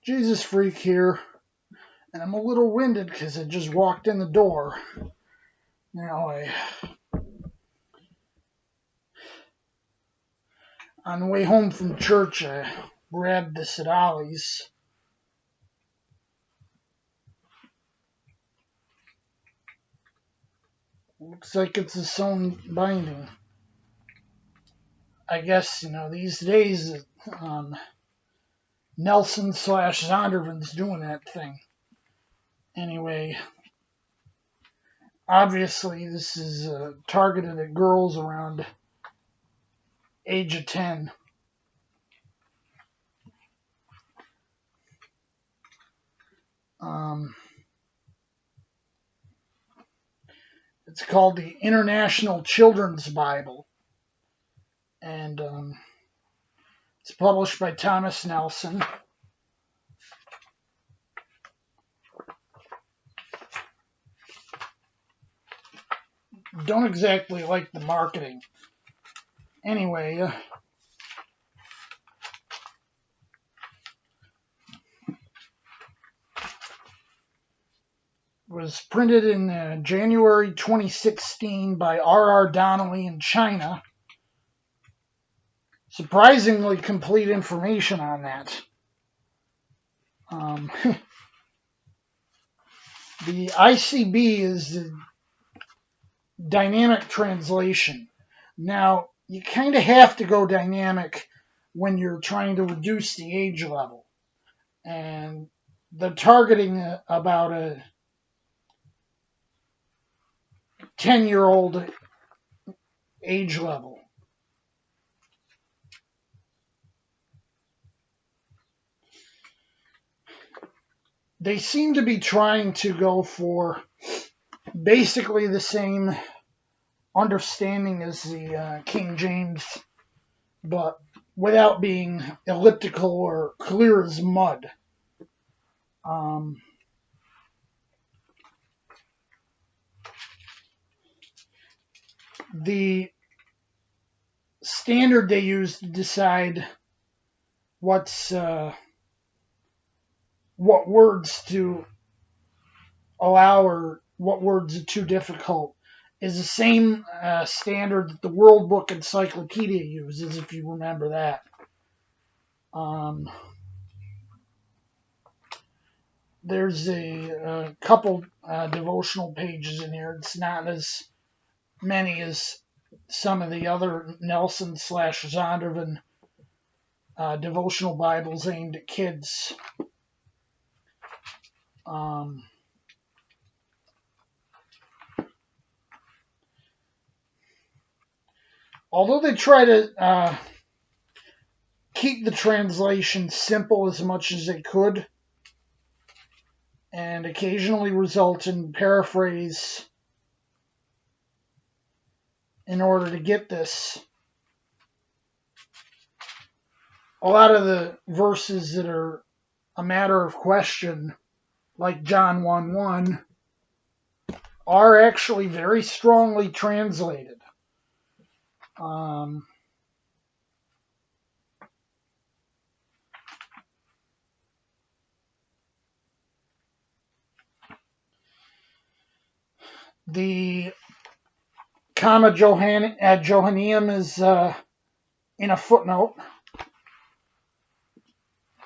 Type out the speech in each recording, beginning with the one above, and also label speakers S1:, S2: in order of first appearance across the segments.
S1: Jesus Freak here, and I'm a little winded because I just walked in the door. Now, on the way home from church, I grabbed this at Ollies. Looks like it's a sewn binding. I guess, these days, Nelson / Zondervan's doing that thing. Anyway, obviously this is targeted at girls around age of 10. It's called the International Children's Bible, and it's published by Thomas Nelson. Don't exactly like the marketing. Anyway, was printed in January 2016 by R.R. Donnelly in China. Surprisingly complete information on that. The ICB is the dynamic translation. Now, you kind of have to go dynamic when you're trying to reduce the age level. And they're targeting about a 10-year-old age level. They seem to be trying to go for basically the same understanding as the King James, but without being elliptical or clear as mud. The standard they use to decide what words to allow or what words are too difficult is the same standard that the World Book Encyclopedia uses, if you remember that. There's a couple devotional pages in here. It's not as many as some of the other Nelson / Zondervan devotional Bibles aimed at kids. Although they try to keep the translation simple as much as they could, and occasionally result in paraphrase in order to get this. A lot of the verses that are a matter of question, like John 1:1, are actually very strongly translated. The comma Johanneum is in a footnote.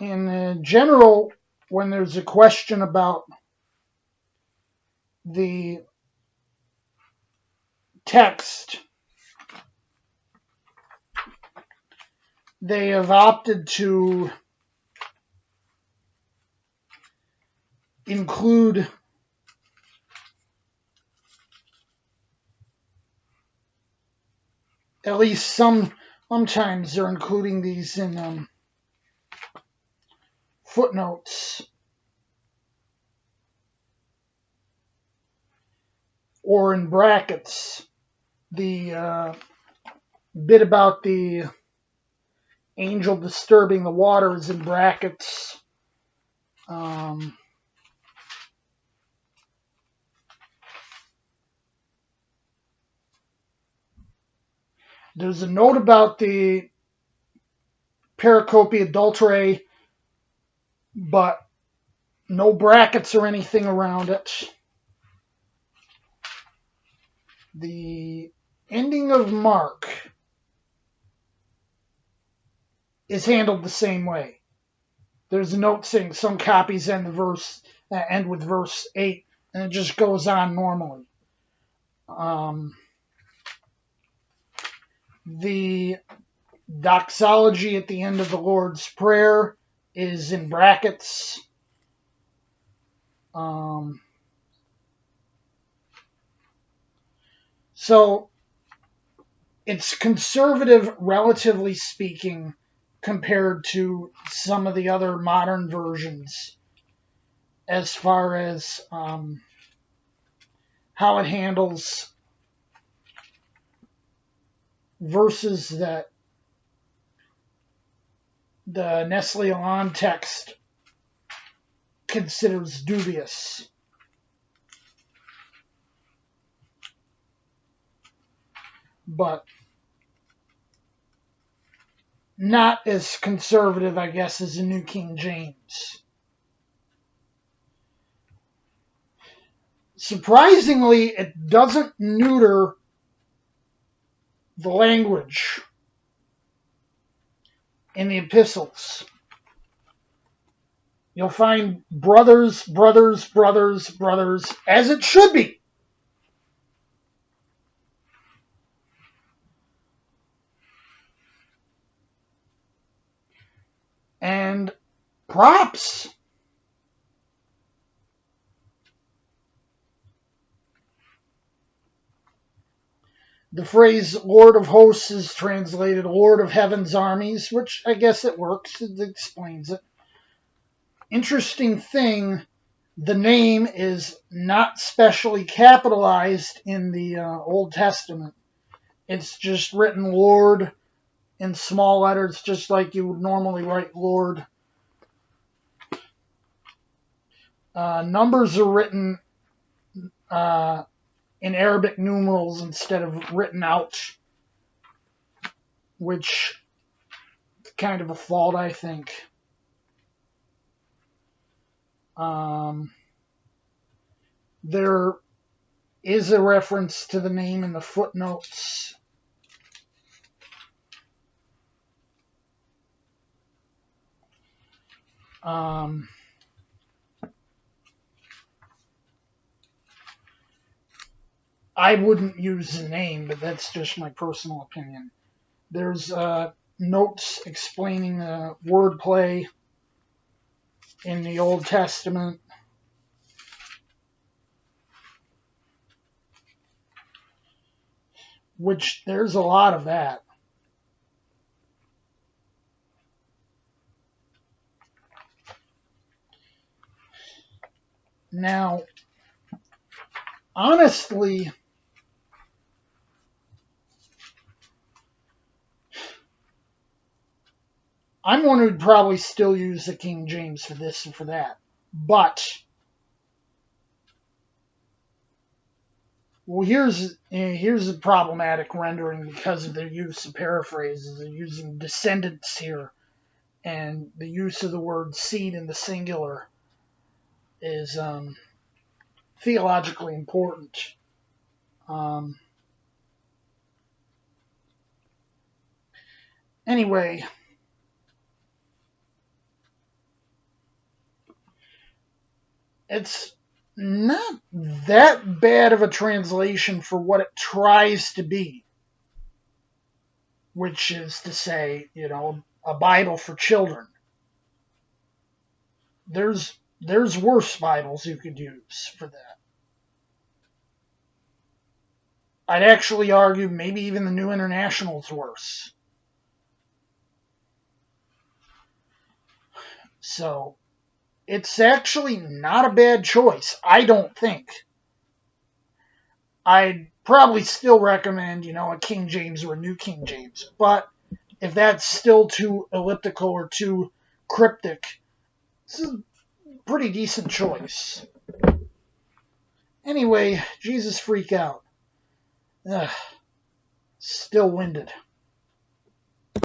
S1: In general, when there's a question about the text, they have opted to include at least sometimes they're including these in footnotes or in brackets. The bit about the angel disturbing the water is in brackets. There's a note about the pericope adulterae but no brackets or anything around it. The ending of Mark is handled the same way. There's a note saying some copies end with verse 8, and it just goes on normally. The doxology at the end of the Lord's Prayer is in brackets. So it's conservative, relatively speaking, compared to some of the other modern versions as far as how it handles verses that the Nestle-Aland text considers dubious. But not as conservative, I guess, as the New King James. Surprisingly, it doesn't neuter the language in the epistles. You'll find brothers, brothers, brothers, brothers, as it should be. And props. The phrase Lord of Hosts is translated Lord of Heaven's Armies, which I guess it works. It explains it. Interesting thing, the name is not specially capitalized in the Old Testament. It's just written Lord in small letters, just like you would normally write Lord. Numbers are written in Arabic numerals instead of written out, which is kind of a fault, I think. There is a reference to the name in the footnotes. I wouldn't use the name, but that's just my personal opinion. There's notes explaining the wordplay in the Old Testament. Which there's a lot of that. Now, honestly, I'm one who'd probably still use the King James for this and for that. But, well, here's a problematic rendering because of their use of paraphrases. They're using descendants here, and the use of the word seed in the singular is theologically important. Anyway, it's not that bad of a translation for what it tries to be, which is to say, a Bible for children. There's worse Bibles you could use for that. I'd actually argue maybe even the New International is worse. So, it's actually not a bad choice, I don't think. I'd probably still recommend, a King James or a New King James. But if that's still too elliptical or too cryptic, it's a pretty decent choice. Anyway, Jesus freak out. Ugh, still winded.